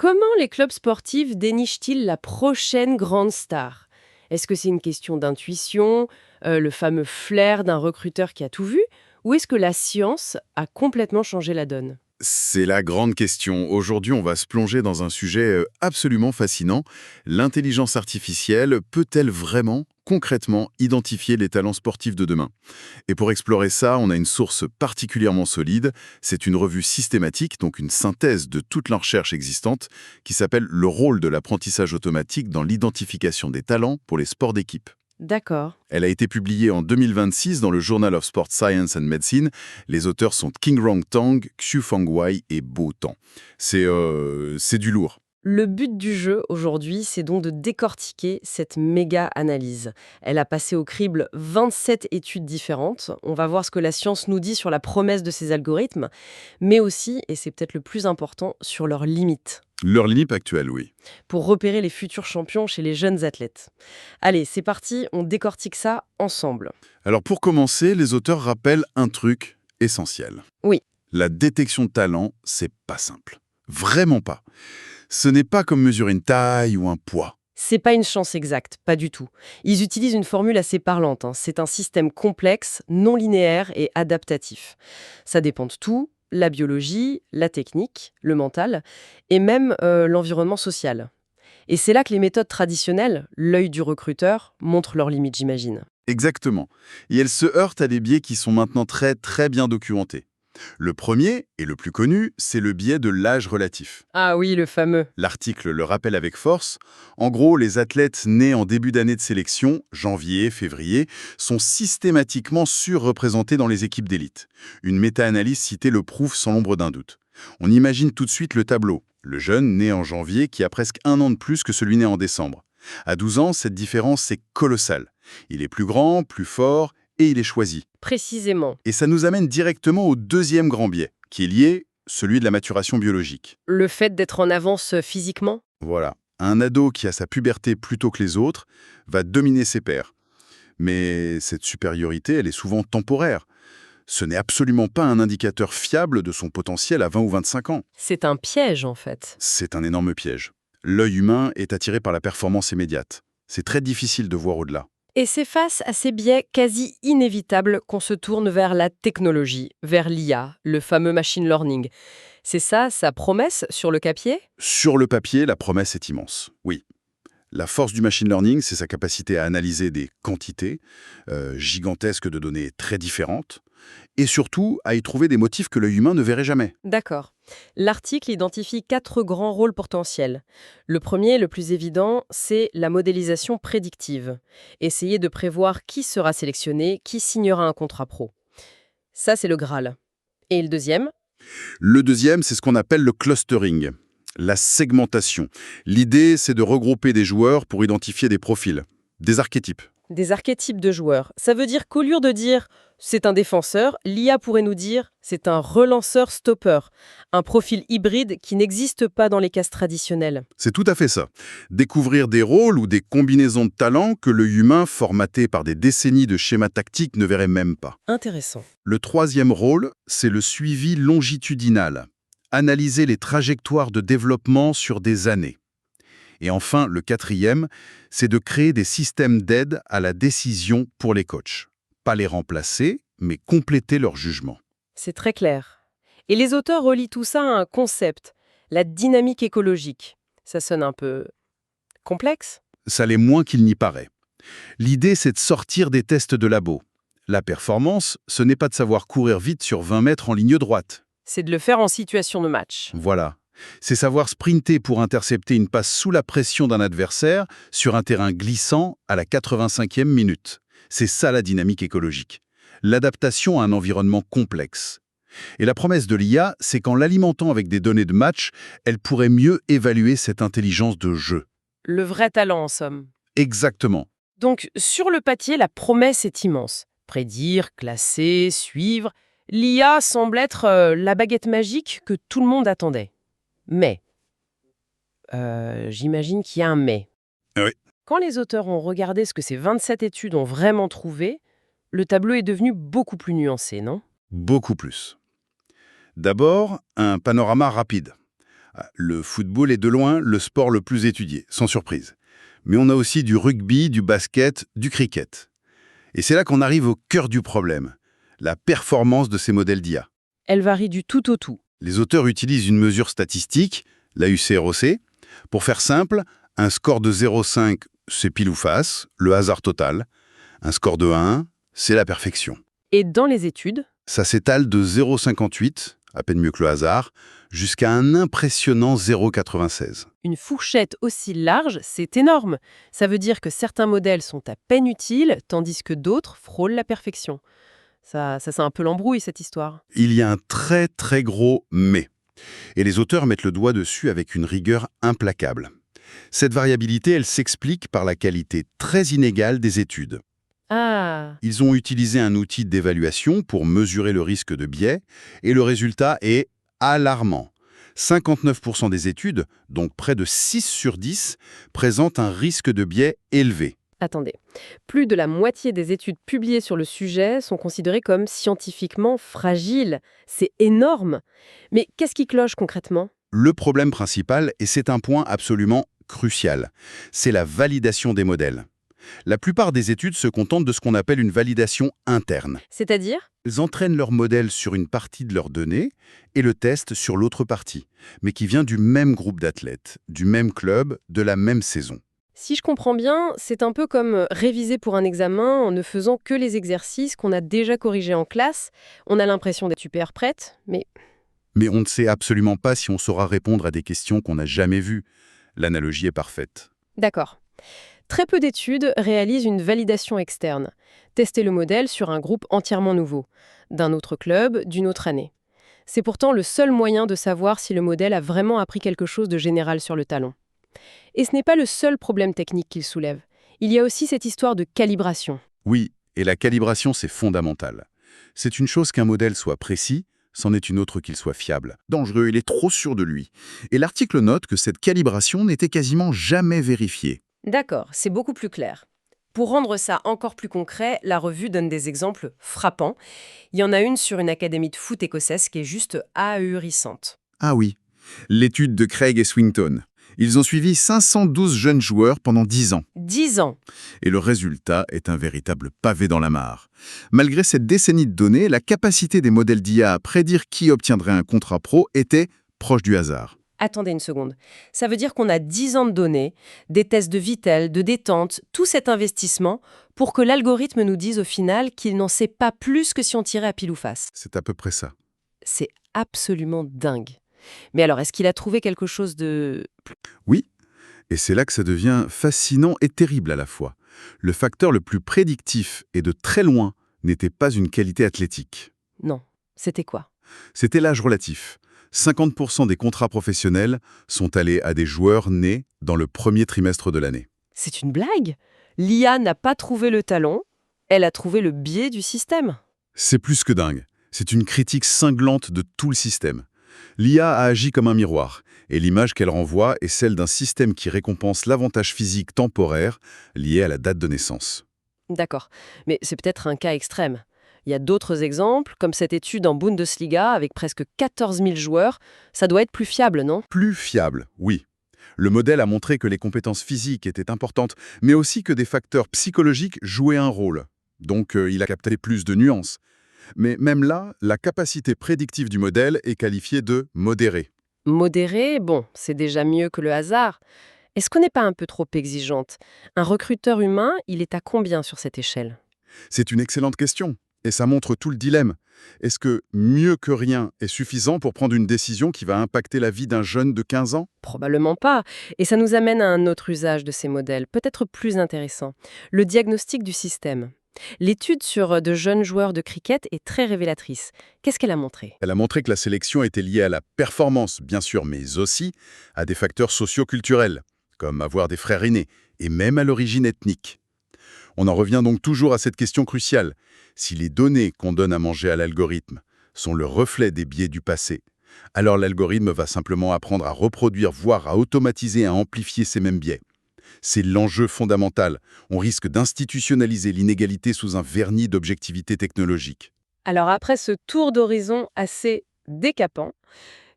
Comment les clubs sportifs dénichent-ils la prochaine grande star? Est-ce que c'est une question d'intuition, le fameux flair d'un recruteur qui a tout vu, ou est-ce que la science a complètement changé la donne? C'est la grande question. Aujourd'hui, on va se plonger dans un sujet absolument fascinant. L'intelligence artificielle peut-elle vraiment, concrètement, identifier les talents sportifs de demain? Et pour explorer ça, on a une source particulièrement solide. C'est une revue systématique, donc une synthèse de toute la recherche existante, qui s'appelle Le rôle de l'apprentissage automatique dans l'identification des talents pour les sports d'équipe. D'accord. Elle a été publiée en 2026 dans le Journal of Sport Science and Medicine. Les auteurs sont Qingrong Tang, Xu-Feng Wei et Bo Tang. C'est du lourd. Le but du jeu aujourd'hui, c'est donc de décortiquer cette méga analyse. Elle a passé au crible 27 études différentes. On va voir ce que la science nous dit sur la promesse de ces algorithmes, mais aussi, et c'est peut-être le plus important, sur leurs limites, Leur limite actuelle, oui. pour repérer les futurs champions chez les jeunes athlètes. Allez, c'est parti, on décortique ça ensemble. Alors pour commencer, les auteurs rappellent un truc essentiel. Oui. La détection de talent, c'est pas simple. Vraiment pas. Ce n'est pas comme mesurer une taille ou un poids. C'est pas une chance exacte, pas du tout. Ils utilisent une formule assez parlante, hein. C'est un système complexe, non linéaire et adaptatif. Ça dépend de tout, la biologie, la technique, le mental, et même l'environnement social. Et c'est là que les méthodes traditionnelles, l'œil du recruteur, montrent leurs limites, j'imagine. Exactement. Et elles se heurtent à des biais qui sont maintenant très très bien documentés. Le premier, et le plus connu, c'est le biais de l'âge relatif. Ah oui, le fameux. L'article le rappelle avec force. En gros, les athlètes nés en début d'année de sélection, janvier, février, sont systématiquement surreprésentés dans les équipes d'élite. Une méta-analyse citée le prouve sans l'ombre d'un doute. On imagine tout de suite le tableau. Le jeune né en janvier qui a presque un an de plus que celui né en décembre. À 12 ans, cette différence est colossale. Il est plus grand, plus fort, et il est choisi. Précisément. Et ça nous amène directement au deuxième grand biais, qui est lié, celui de la maturation biologique. Le fait d'être en avance physiquement. Voilà. Un ado qui a sa puberté plus tôt que les autres va dominer ses pairs. Mais cette supériorité, elle est souvent temporaire. Ce n'est absolument pas un indicateur fiable de son potentiel à 20 ou 25 ans. C'est un piège, en fait. C'est un énorme piège. L'œil humain est attiré par la performance immédiate. C'est très difficile de voir au-delà. Et c'est face à ces biais quasi inévitables qu'on se tourne vers la technologie, vers l'IA, le fameux machine learning. C'est ça, sa promesse sur le papier? Sur le papier, la promesse est immense. Oui. La force du machine learning, c'est sa capacité à analyser des quantités gigantesques de données très différentes et surtout à y trouver des motifs que l'œil humain ne verrait jamais. D'accord. L'article identifie 4 grands rôles potentiels. Le premier, le plus évident, c'est la modélisation prédictive. Essayer de prévoir qui sera sélectionné, qui signera un contrat pro. Ça, c'est le Graal. Et le deuxième? Le deuxième, c'est ce qu'on appelle le clustering, la segmentation. L'idée, c'est de regrouper des joueurs pour identifier des profils, des archétypes. Des archétypes de joueurs. Ça veut dire qu'au lieu de dire c'est un défenseur, l'IA pourrait nous dire c'est un relanceur-stopper, un profil hybride qui n'existe pas dans les cases traditionnelles. C'est tout à fait ça. Découvrir des rôles ou des combinaisons de talents que l'œil humain, formaté par des décennies de schémas tactiques, ne verrait même pas. Intéressant. Le troisième rôle, c'est le suivi longitudinal. Analyser les trajectoires de développement sur des années. Et enfin, le quatrième, c'est de créer des systèmes d'aide à la décision pour les coachs. Pas les remplacer, mais compléter leur jugement. C'est très clair. Et les auteurs relient tout ça à un concept, la dynamique écologique. Ça sonne un peu complexe? Ça l'est moins qu'il n'y paraît. L'idée, c'est de sortir des tests de labo. La performance, ce n'est pas de savoir courir vite sur 20 mètres en ligne droite. C'est de le faire en situation de match. Voilà. C'est savoir sprinter pour intercepter une passe sous la pression d'un adversaire sur un terrain glissant à la 85e minute. C'est ça la dynamique écologique. L'adaptation à un environnement complexe. Et la promesse de l'IA, c'est qu'en l'alimentant avec des données de match, elle pourrait mieux évaluer cette intelligence de jeu. Le vrai talent, en somme. Exactement. Donc, sur le papier, la promesse est immense. Prédire, classer, suivre. L'IA semble être la baguette magique que tout le monde attendait. Mais, j'imagine qu'il y a un mais. Oui. Quand les auteurs ont regardé ce que ces 27 études ont vraiment trouvé, le tableau est devenu beaucoup plus nuancé, non? Beaucoup plus. D'abord, un panorama rapide. Le football est de loin le sport le plus étudié, sans surprise. Mais on a aussi du rugby, du basket, du cricket. Et c'est là qu'on arrive au cœur du problème, la performance de ces modèles d'IA. Elle varie du tout au tout. Les auteurs utilisent une mesure statistique, la UCROC. Pour faire simple, un score de 0,5, c'est pile ou face, le hasard total. Un score de 1, c'est la perfection. Et dans les études, Ça s'étale de 0,58, à peine mieux que le hasard, jusqu'à un impressionnant 0,96. une fourchette aussi large, c'est énorme. Ça veut dire que certains modèles sont à peine utiles, tandis que d'autres frôlent la perfection. Ça c'est un peu l'embrouille, cette histoire. Il y a un très très gros « mais ». Et les auteurs mettent le doigt dessus avec une rigueur implacable. Cette variabilité, elle s'explique par la qualité très inégale des études. Ah, Ils ont utilisé un outil d'évaluation pour mesurer le risque de biais, et le résultat est alarmant. 59% des études, donc près de 6 sur 10, présentent un risque de biais élevé. attendez. Plus de la moitié des études publiées sur le sujet sont considérées comme scientifiquement fragiles. C'est énorme. Mais qu'est-ce qui cloche concrètement? Le problème principal, et c'est un point absolument crucial, c'est la validation des modèles. La plupart des études se contentent de ce qu'on appelle une validation interne. C'est-à-dire? Ils entraînent leur modèle sur une partie de leurs données et le testent sur l'autre partie, mais qui vient du même groupe d'athlètes, du même club, de la même saison. Si je comprends bien, c'est un peu comme réviser pour un examen en ne faisant que les exercices qu'on a déjà corrigés en classe. On a l'impression d'être super prête, mais Mais on ne sait absolument pas si on saura répondre à des questions qu'on n'a jamais vues. L'analogie est parfaite. d'accord. Très peu d'études réalisent une validation externe. Tester le modèle sur un groupe entièrement nouveau, d'un autre club, d'une autre année. C'est pourtant le seul moyen de savoir si le modèle a vraiment appris quelque chose de général sur le talent. Et ce n'est pas le seul problème technique qu'il soulève. Il y a aussi cette histoire de calibration. Oui, et la calibration, c'est fondamental. C'est une chose qu'un modèle soit précis, c'en est une autre qu'il soit fiable. Dangereux, il est trop sûr de lui. Et l'article note que cette calibration n'était quasiment jamais vérifiée. D'accord, c'est beaucoup plus clair. Pour rendre ça encore plus concret, la revue donne des exemples frappants. Il y en a une sur une académie de foot écossaise qui est juste ahurissante. Ah oui, l'étude de Craig et Swinton. Ils ont suivi 512 jeunes joueurs pendant 10 ans. 10 ans. Et le résultat est un véritable pavé dans la mare. Malgré cette décennie de données, la capacité des modèles d'IA à prédire qui obtiendrait un contrat pro était proche du hasard. Attendez une seconde. Ça veut dire qu'on a 10 ans de données, des tests de vitelle, de détente, tout cet investissement pour que l'algorithme nous dise au final qu'il n'en sait pas plus que si on tirait à pile ou face. C'est à peu près ça. C'est absolument dingue. Mais alors, est-ce qu'il a trouvé quelque chose de... Oui, et c'est là que ça devient fascinant et terrible à la fois. Le facteur le plus prédictif et de très loin n'était pas une qualité athlétique. Non, c'était quoi? C'était l'âge relatif. 50% des contrats professionnels sont allés à des joueurs nés dans le premier trimestre de l'année. C'est une blague? L'IA n'a pas trouvé le talon, elle a trouvé le biais du système. C'est plus que dingue. C'est une critique cinglante de tout le système. L'IA a agi comme un miroir, et l'image qu'elle renvoie est celle d'un système qui récompense l'avantage physique temporaire lié à la date de naissance. D'accord, mais c'est peut-être un cas extrême. Il y a d'autres exemples, comme cette étude en Bundesliga avec presque 14 000 joueurs. Ça doit être plus fiable, non? Plus fiable, oui. Le modèle a montré que les compétences physiques étaient importantes, mais aussi que des facteurs psychologiques jouaient un rôle. Donc il a capté plus de nuances. Mais même là, la capacité prédictive du modèle est qualifiée de modérée. Modéré, bon, c'est déjà mieux que le hasard. Est-ce qu'on n'est pas un peu trop exigeante? Un recruteur humain, il est à combien sur cette échelle? C'est une excellente question, et ça montre tout le dilemme. Est-ce que mieux que rien est suffisant pour prendre une décision qui va impacter la vie d'un jeune de 15 ans? Probablement pas. Et ça nous amène à un autre usage de ces modèles, peut-être plus intéressant. Le diagnostic du système. L'étude sur de jeunes joueurs de cricket est très révélatrice. Qu'est-ce qu'elle a montré? Elle a montré que la sélection était liée à la performance, bien sûr, mais aussi à des facteurs socio-culturels, comme avoir des frères aînés, et même à l'origine ethnique. On en revient donc toujours à cette question cruciale. Si les données qu'on donne à manger à l'algorithme sont le reflet des biais du passé, alors l'algorithme va simplement apprendre à reproduire, voire à automatiser, à amplifier ces mêmes biais. C'est l'enjeu fondamental. On risque d'institutionnaliser l'inégalité sous un vernis d'objectivité technologique. Alors après ce tour d'horizon assez décapant,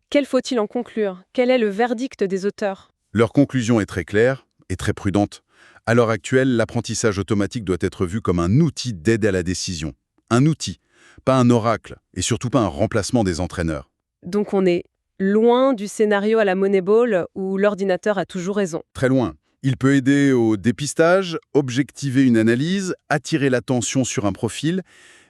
Quel faut-il en conclure? Quel est le verdict des auteurs? Leur conclusion est très claire et très prudente. À l'heure actuelle, l'apprentissage automatique doit être vu comme un outil d'aide à la décision. Un outil, pas un oracle, et surtout pas un remplacement des entraîneurs. Donc on est loin du scénario à la Moneyball où l'ordinateur a toujours raison. Très loin. Il peut aider au dépistage, objectiver une analyse, attirer l'attention sur un profil,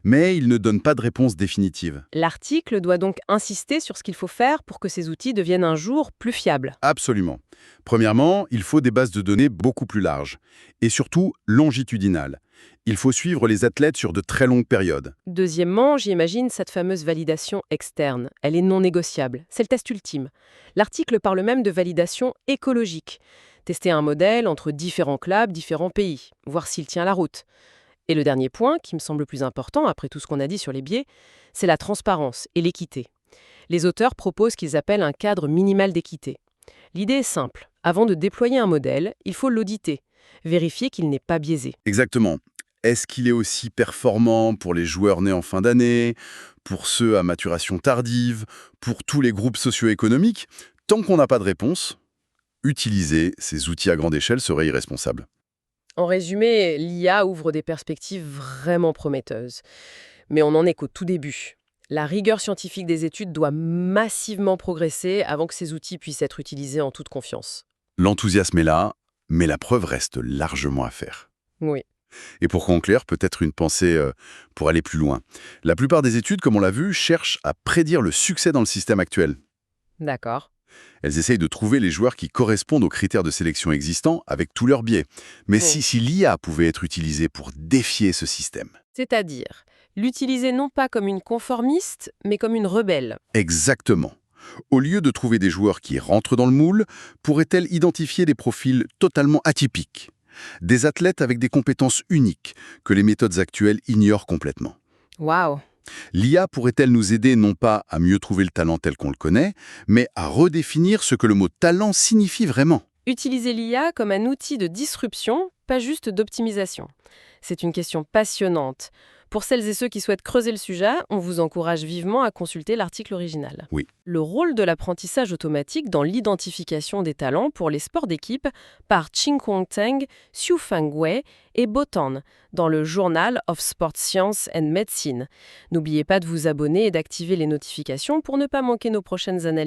mais il ne donne pas de réponse définitive. L'article doit donc insister sur ce qu'il faut faire pour que ces outils deviennent un jour plus fiables. Absolument. Premièrement, il faut des bases de données beaucoup plus larges, et surtout longitudinales. Il faut suivre les athlètes sur de très longues périodes. Deuxièmement, j'imagine cette fameuse validation externe. Elle est non négociable. C'est le test ultime. L'article parle même de validation écologique. Tester un modèle entre différents clubs, différents pays, voir s'il tient la route. Et le dernier point, qui me semble le plus important, après tout ce qu'on a dit sur les biais, c'est la transparence et l'équité. Les auteurs proposent qu'ils appellent un cadre minimal d'équité. L'idée est simple. Avant de déployer un modèle, il faut l'auditer, vérifier qu'il n'est pas biaisé. Exactement. Est-ce qu'il est aussi performant pour les joueurs nés en fin d'année, pour ceux à maturation tardive, pour tous les groupes socio-économiques? Tant qu'on n'a pas de réponse, utiliser ces outils à grande échelle serait irresponsable. En résumé, l'IA ouvre des perspectives vraiment prometteuses. Mais on n'en est qu'au tout début. La rigueur scientifique des études doit massivement progresser avant que ces outils puissent être utilisés en toute confiance. L'enthousiasme est là, mais la preuve reste largement à faire. Oui. Et pour conclure, peut-être une pensée pour aller plus loin. La plupart des études, comme on l'a vu, cherchent à prédire le succès dans le système actuel. D'accord. Elles essayent de trouver les joueurs qui correspondent aux critères de sélection existants avec tous leurs biais. Mais si l'IA pouvait être utilisée pour défier ce système? C'est-à-dire, l'utiliser non pas comme une conformiste, mais comme une rebelle. Exactement. Au lieu de trouver des joueurs qui rentrent dans le moule, pourrait-elle identifier des profils totalement atypiques? Des athlètes avec des compétences uniques que les méthodes actuelles ignorent complètement. Waouh! L'IA pourrait-elle nous aider non pas à mieux trouver le talent tel qu'on le connaît, mais à redéfinir ce que le mot talent signifie vraiment? Utiliser l'IA comme un outil de disruption, pas juste d'optimisation. C'est une question passionnante. Pour celles et ceux qui souhaitent creuser le sujet, on vous encourage vivement à consulter l'article original. Oui. Le rôle de l'apprentissage automatique dans l'identification des talents pour les sports d'équipe par Ching-Kwong Teng, Xiufeng Wei et Botan dans le Journal of Sport Science and Medicine. N'oubliez pas de vous abonner et d'activer les notifications pour ne pas manquer nos prochaines analyses.